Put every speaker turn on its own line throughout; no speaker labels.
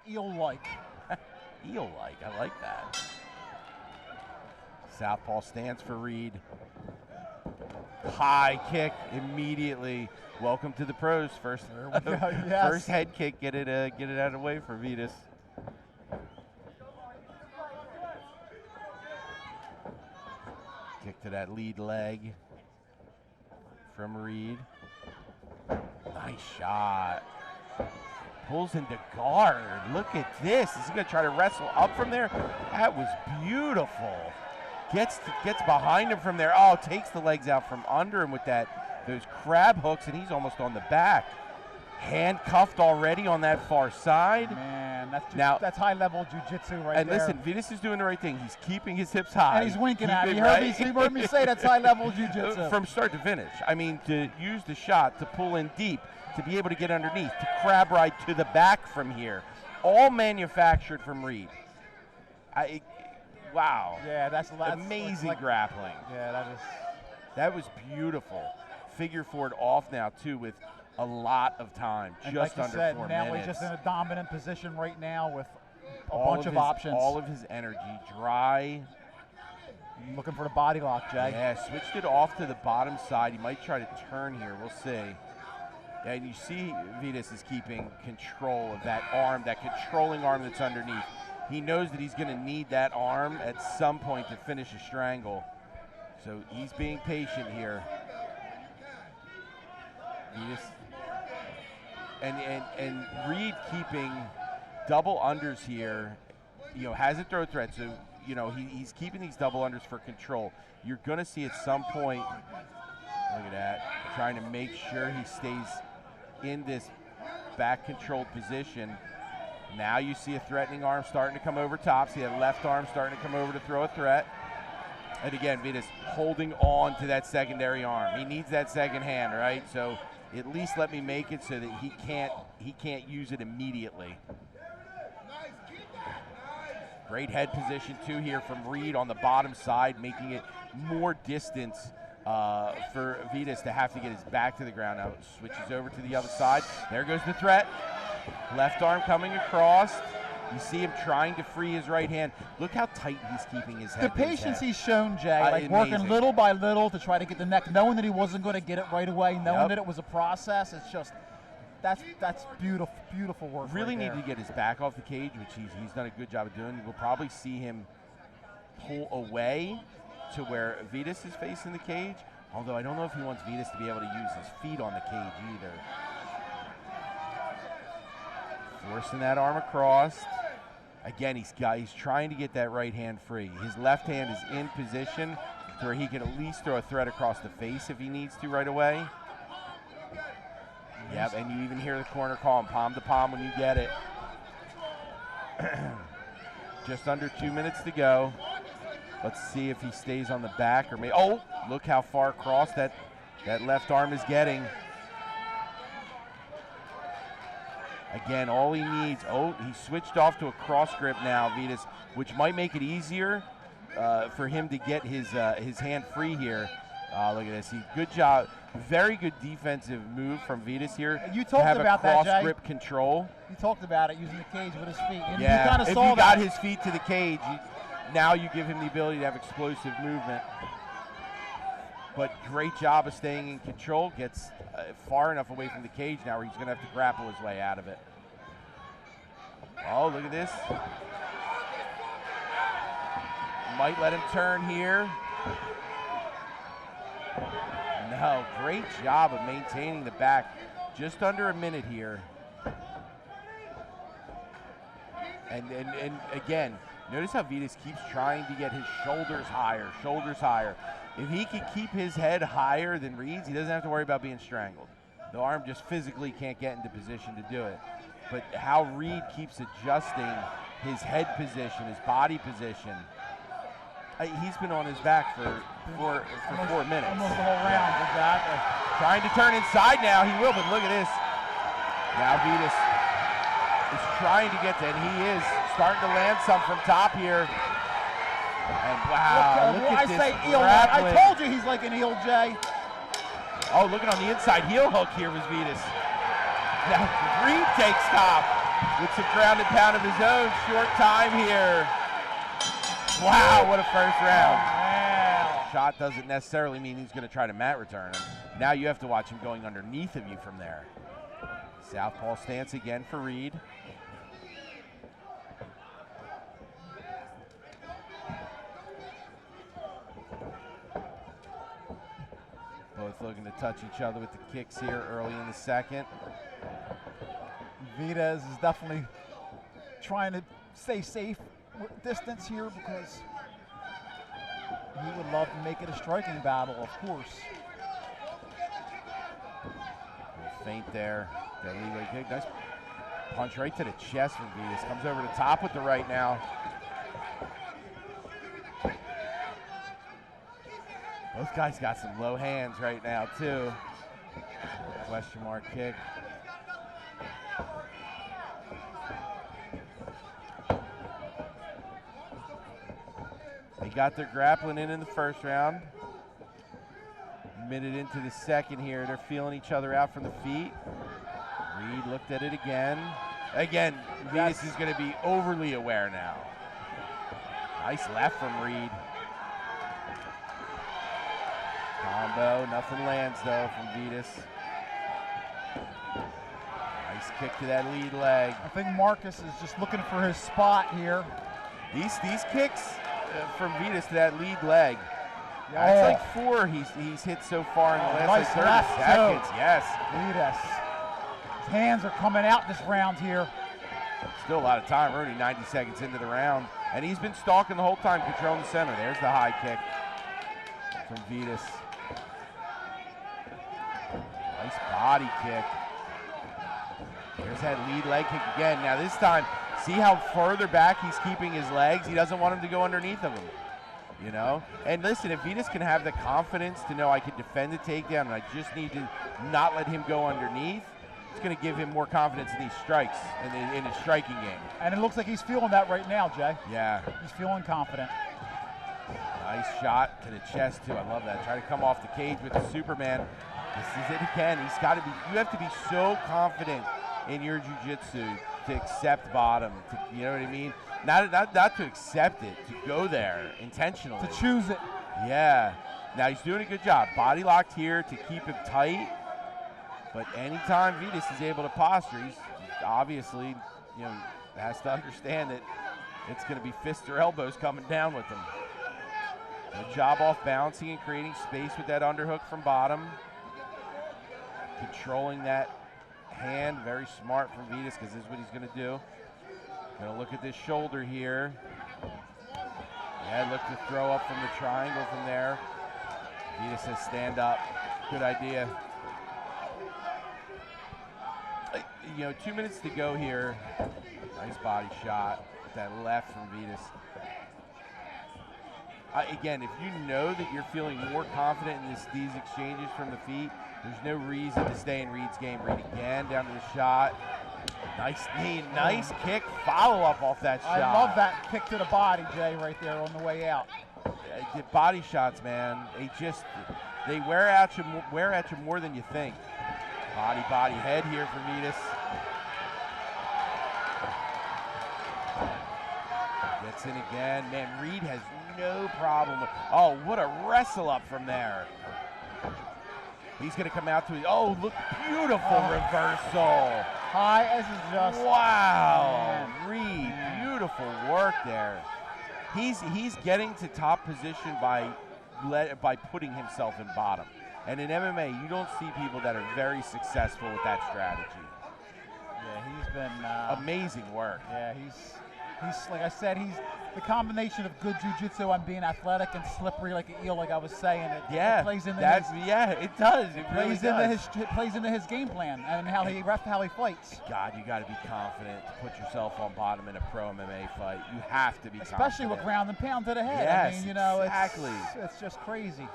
eel-like.
Eel-like, I like that. Southpaw stance for Reid. High kick immediately. Welcome to the pros. First,
Yes.
First head kick. Get it out of the way for Vides. Kick to that lead leg from Reid. Nice shot. Pulls into guard. Look at this. Is he going to try to wrestle up from there? That was beautiful. Gets behind him from there. Oh, takes the legs out from under him with those crab hooks, and he's almost on the back. Handcuffed already on that far side.
Man, that's high-level jiu-jitsu right
and
there.
And listen, Vides is doing the right thing. He's keeping his hips high.
And he's winking at me. He heard me say that's high-level jiu-jitsu.
From start to finish. I mean, to use the shot, to pull in deep, to be able to get underneath, to crab ride to the back from here. All manufactured from Reid. Wow.
Yeah, that's
amazing grappling.
Yeah,
that was beautiful. Figure forward off now too with a lot of time,
and
just
like
under
said,
4
now
minutes.
He's just in a dominant position right now with a bunch of options.
All of his energy, dry.
Looking for the body lock, Jay.
Yeah, switched it off to the bottom side. He might try to turn here. We'll see. And you see Vides is keeping control of that arm, that controlling arm that's underneath. He knows that he's going to need that arm at some point to finish a strangle. So he's being patient here. And Reid keeping double unders here, has a throw threat. So, he's keeping these double unders for control. You're going to see at some point, look at that, trying to make sure he stays in this back controlled position. Now you see a threatening arm starting to come over top. See that left arm starting to come over to throw a threat. And again, Vides holding on to that secondary arm. He needs that second hand, right? So at least let me make it so that he can't use it immediately. Great head position too here from Reid on the bottom side, making it more distance for Vides to have to get his back to the ground. Now it switches over to the other side. There goes the threat. Left arm coming across. You see him trying to free his right hand. Look how tight he's keeping his head.
The patience he's shown, Jay, working little by little to try to get the neck, knowing that he wasn't going to get it right away, knowing that it was a process. It's just, that's beautiful, beautiful work.
Really
right
need to get his back off the cage, which he's done a good job of doing. We'll probably see him pull away to where Vides is facing the cage, although I don't know if he wants Vides to be able to use his feet on the cage either. Forcing that arm across. Again, he's trying to get that right hand free. His left hand is in position to where he can at least throw a threat across the face if he needs to right away. Yep, and you even hear the corner call him palm to palm when you get it. Just under 2 minutes to go. Let's see if he stays on the back or maybe. Oh, look how far across that left arm is getting. Again, all he needs, he switched off to a cross grip now, Vides, which might make it easier for him to get his hand free here. Look at this, good job. Very good defensive move from Vides here.
You talked about that, Jay.
Cross grip control.
You talked about it, using the cage with his feet. And
yeah,
you kind of
if
saw
you got his feet to the cage, now you give him the ability to have explosive movement. But great job of staying in control. Gets far enough away from the cage now where he's going to have to grapple his way out of it. Oh, look at this. Might let him turn here. No, great job of maintaining the back. Just under a minute here. And again, notice how Vides keeps trying to get his shoulders higher, If he can keep his head higher than Reid's, he doesn't have to worry about being strangled. The arm just physically can't get into position to do it. But how Reid keeps adjusting his head position, his body position. He's been on his back for 4 minutes.
Almost the whole round, exactly.
Trying to turn inside now, he will, but look at this. Now Vides is trying to get to it, and he is starting to land some from top here. And wow, look at this grappling.
I told you he's like an eel, Jay.
Oh, look at on the inside heel hook here was Vides. Now Reid takes top. with some ground and pound of his own. Short time here. Wow, what a first round.
Wow.
Shot doesn't necessarily mean he's going to try to mat return him. Now you have to watch him going underneath of you from there. Southpaw stance again for Reid. Both looking to touch each other with the kicks here early in the second.
Vides is definitely trying to stay safe distance here because he would love to make it a striking battle, of course.
Little feint there. That leeway kick. Nice punch right to the chest from Vides. Comes over the top with the right now. Both guys got some low hands right now, too. Question mark kick. They got their grappling in the first round. Minute into the second here, they're feeling each other out from the feet. Reid looked at it again. Again, Vides is going to be overly aware now. Nice left from Reid. Combo, nothing lands though from Vides. Nice kick to that lead leg.
I think Marcus is just looking for his spot here.
These kicks from Vides to that lead leg. That's like 4 he's hit so far in the last 30 seconds. Yes.
Vides. His hands are coming out this round here.
Still a lot of time. We're already 90 seconds into the round. And he's been stalking the whole time, controlling the center. There's the high kick from Vides. Nice body kick. There's that lead leg kick again. Now this time, see how further back he's keeping his legs? He doesn't want him to go underneath of him. You know? And listen, if Vides can have the confidence to know I can defend the takedown and I just need to not let him go underneath, it's going to give him more confidence in these strikes, in his striking game.
And it looks like he's feeling that right now, Jay.
Yeah.
He's feeling confident.
Nice shot to the chest, too. I love that. Try to come off the cage with the Superman. This is it again. He's got to be, you have to be so confident in your jiu-jitsu to accept bottom. You know what I mean? Not to accept it, to go there intentionally.
To choose it.
Yeah. Now he's doing a good job. Body locked here to keep him tight. But anytime Vides is able to posture, he's obviously, you know, has to understand that it's going to be fists or elbows coming down with him. Good job off bouncing and creating space with that underhook from bottom. Controlling that hand, very smart from Vides because this is what he's going to do. Going to look at this shoulder here. Yeah, look to throw up from the triangle from there. Vides says stand up. Good idea. You know, 2 minutes to go here. Nice body shot. That left from Vides. Again, if you know that you're feeling more confident in these exchanges from the feet, there's no reason to stay in Reid's game. Reid again down to the shot. Nice knee, nice kick, follow up off that shot.
I love that kick to the body, Jay, right there on the way out.
Body shots, man, they wear at you more than you think. Body, head here for Vides. Gets in again. Man, Reid has no problem with, oh, what a wrestle up from there. He's going to come out to it. Oh, look, beautiful reversal.
High as is just.
Wow, Reid, beautiful work there. He's getting to top position by putting himself in bottom. And in MMA, you don't see people that are very successful with that strategy.
Yeah, he's been
amazing work.
Yeah, he's like I said, he's the combination of good jiu-jitsu and being athletic and slippery like an eel, like I was saying. It plays into
it does. It really does.
Plays into his game plan and how he fights.
God, you got to be confident to put yourself on bottom in a pro MMA fight. You have to be
especially
confident.
with ground and pound to the head.
Yes,
I mean, you know,
exactly.
It's just crazy.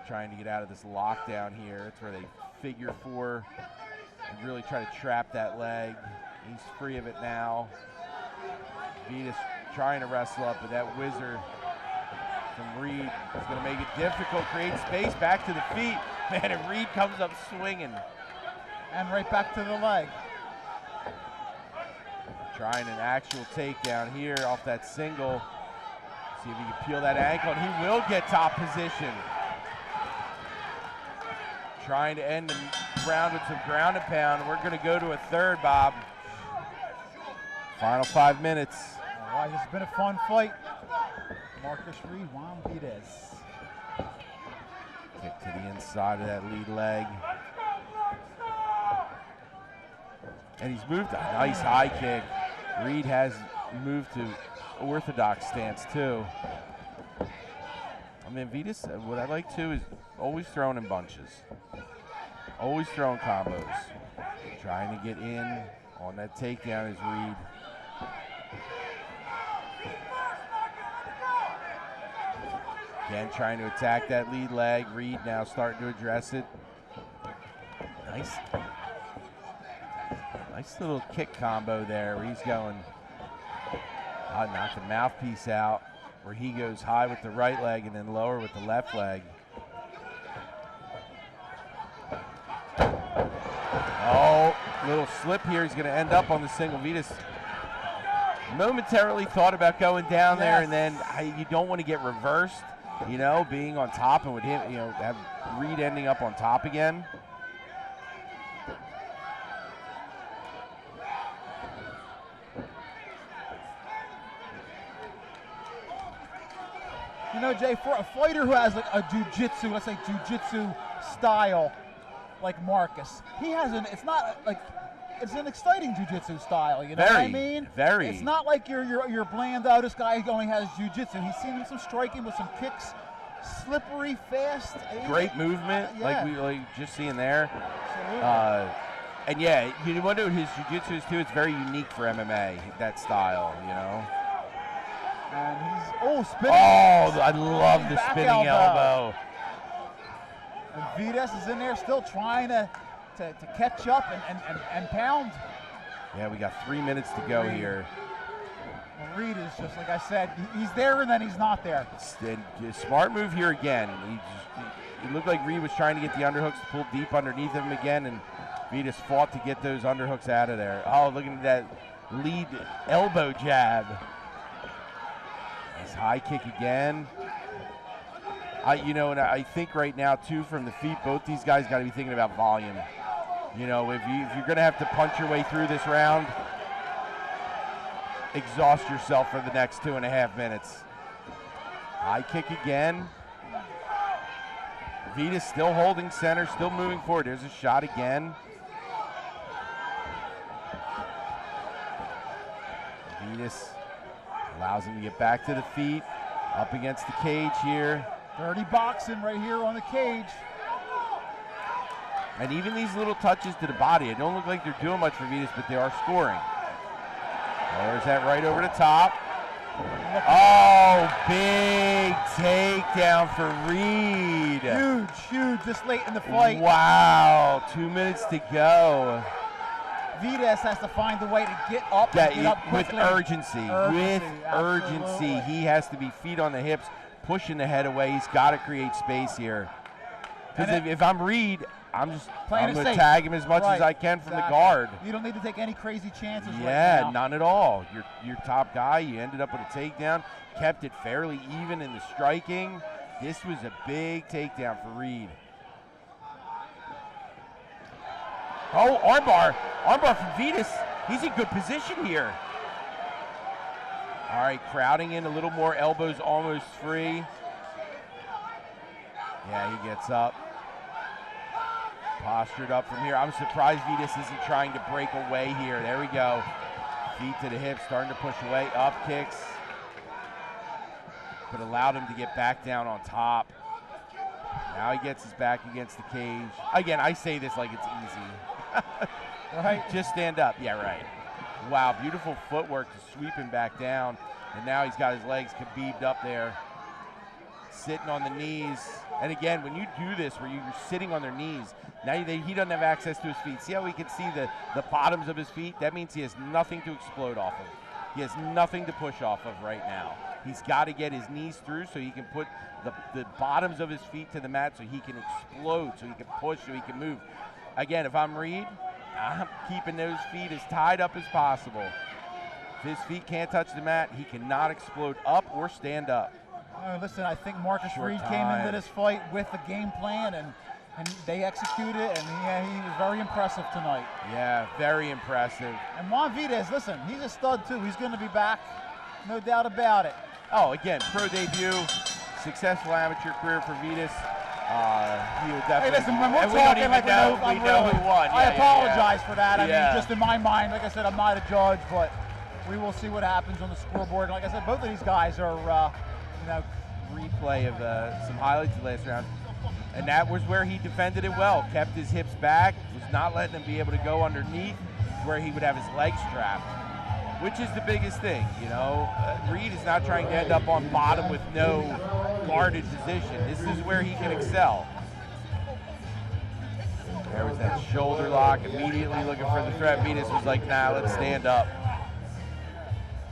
Trying to get out of this lockdown here. It's where they figure 4 and really try to trap that leg. He's free of it now. Vides trying to wrestle up, but that whizzer from Reid is going to make it difficult, create space, back to the feet. Man, and Reid comes up swinging.
And right back to the leg.
Trying an actual takedown here off that single. See if he can peel that ankle, and he will get top position. Trying to end the round with some ground and pound. We're going to go to a third, Bob. Final 5 minutes.
All right, this has been a fun fight. Marcus Reid, Juan Vides.
Kick to the inside of that lead leg. And he's moved a nice high kick. Reid has moved to orthodox stance too. I mean, Vides, what I like too is always throwing in bunches. Always throwing combos. Trying to get in on that takedown is Reid. Again, trying to attack that lead leg. Reid now starting to address it. Nice little kick combo there where he's going. Knock the mouthpiece out, where he goes high with the right leg and then lower with the left leg. Oh, little slip here. He's going to end up on the single. Vides momentarily thought about going down there, and then you don't want to get reversed, you know, being on top, and with him, you know, have Reid ending up on top again.
You know, Jay, for a fighter who has like a jiu-jitsu, let's say jiu-jitsu style, like Marcus, he has it's not like, it's an exciting jiu-jitsu style, you know what I mean?
Very.
It's not like your bland, this guy only has jiu-jitsu. He's seen some striking with some kicks, slippery, fast.
Great movement, like we just seeing there.
Absolutely.
And yeah, you wonder what his jiu-jitsu is too. It's very unique for MMA, that style, you know?
And he's, spinning.
Oh, I love the spinning elbow.
And Vides is in there still trying to catch up and pound.
Yeah, we got 3 minutes to go here.
Reid is just, like I said, he's there and then he's not there.
Smart move here again. It looked like Reid was trying to get the underhooks to pull deep underneath him again, and Vides fought to get those underhooks out of there. Oh, look at that lead elbow jab. Nice high kick again. And I think right now too, from the feet, both these guys got to be thinking about volume. You know, if you're going to have to punch your way through this round, exhaust yourself for the next 2.5 minutes. High kick again. Vides still holding center, still moving forward. There's a shot again. Vides allows him to get back to the feet, up against the cage here.
Dirty boxing right here on the cage.
And even these little touches to the body, it don't look like they're doing much for Vides, but they are scoring. There's that right over the top. Oh, big takedown for Reid.
Huge this late in the fight.
Wow, 2 minutes to go.
Vides has to find a way to get up and get up quickly.
With urgency. With urgency. He has to be feet on the hips, pushing the head away. He's got to create space here. Because if I'm Reid, I'm going to tag him as much as I can from the guard.
You don't need to take any crazy chances right now.
Yeah, none at all. Your top guy, you ended up with a takedown, kept it fairly even in the striking. This was a big takedown for Reid. Oh, armbar. Armbar from Vides. He's in good position here. All right, crowding in a little more, elbows almost free. Yeah, he gets up. Postured up from here. I'm surprised Vides isn't trying to break away here. There we go. Feet to the hips, starting to push away. Up kicks. But allowed him to get back down on top. Now he gets his back against the cage. Again, I say this like it's easy.
Right.
Just stand up. Yeah, right. Wow, beautiful footwork to sweep him back down. And now he's got his legs khabibed up there. Sitting on the knees. And again, when you do this where you're sitting on their knees, now he doesn't have access to his feet. See how we can see the bottoms of his feet? That means he has nothing to explode off of. He has nothing to push off of right now. He's got to get his knees through so he can put the bottoms of his feet to the mat so he can explode, so he can push, so he can move. Again, if I'm Reid, I'm keeping those feet as tied up as possible. his feet can't touch the mat, he cannot explode up or stand up.
Listen, I think Marcus
Short
Reid
time.
came into this fight with the game plan, and they executed it, and he was very impressive tonight.
Yeah, very impressive.
And Juan Vides, listen, he's a stud too. He's going to be back, no doubt about it.
Oh, again, pro debut, successful amateur career for Vides. He will definitely.
Hey, listen, when we're
and we don't
talking
even
like
know, we know who won.
I apologize for that. I
Yeah.
mean, just in my mind, like I said, I'm not a judge, but we will see what happens on the scoreboard. Like I said, both of these guys are,
replay of some highlights of the last round. And that was where he defended it well. Kept his hips back, was not letting him be able to go underneath where he would have his legs strapped, which is the biggest thing. Reid is not trying to end up on bottom with no guarded position. This is where he can excel. There was that shoulder lock, immediately looking for the threat. Vides was like, nah, let's stand up.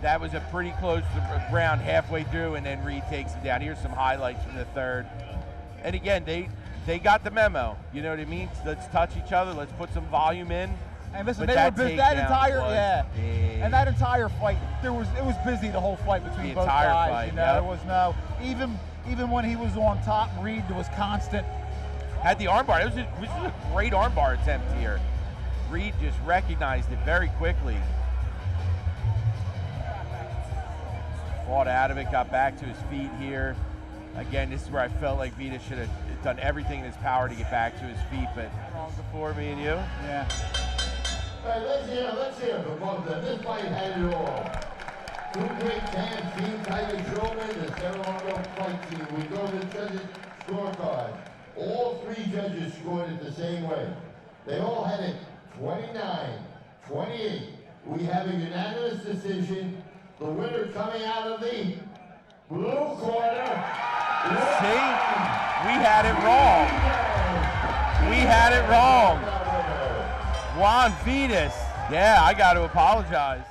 That was a pretty close round halfway through, and then Reid takes him down. Here's some highlights from the third. And again, they got the memo. You know what I mean? Let's touch each other. Let's put some volume in.
And listen,
But
they were busy. That entire
big.
and that entire fight, it was busy the whole fight between
The
both
entire
guys.
fight,
There was no even when he was on top, Reid was constant.
Had the armbar. It was a great armbar attempt here. Reid just recognized it very quickly. Fought out of it, got back to his feet here. Again, this is where I felt like Vides should have done everything in his power to get back to his feet, but wrong before me and you.
Yeah.
All right, let's hear from both of them. This fight had it all. Two great fans, Team Tiger Showman, the Serra fight team. We go to the judges' scorecard. All three judges scored it the same way. They all had it 29-28. We have a unanimous decision. The winner coming out of the blue corner.
See? We had it wrong. We had it wrong. Juan Vides. Yeah, I got to apologize.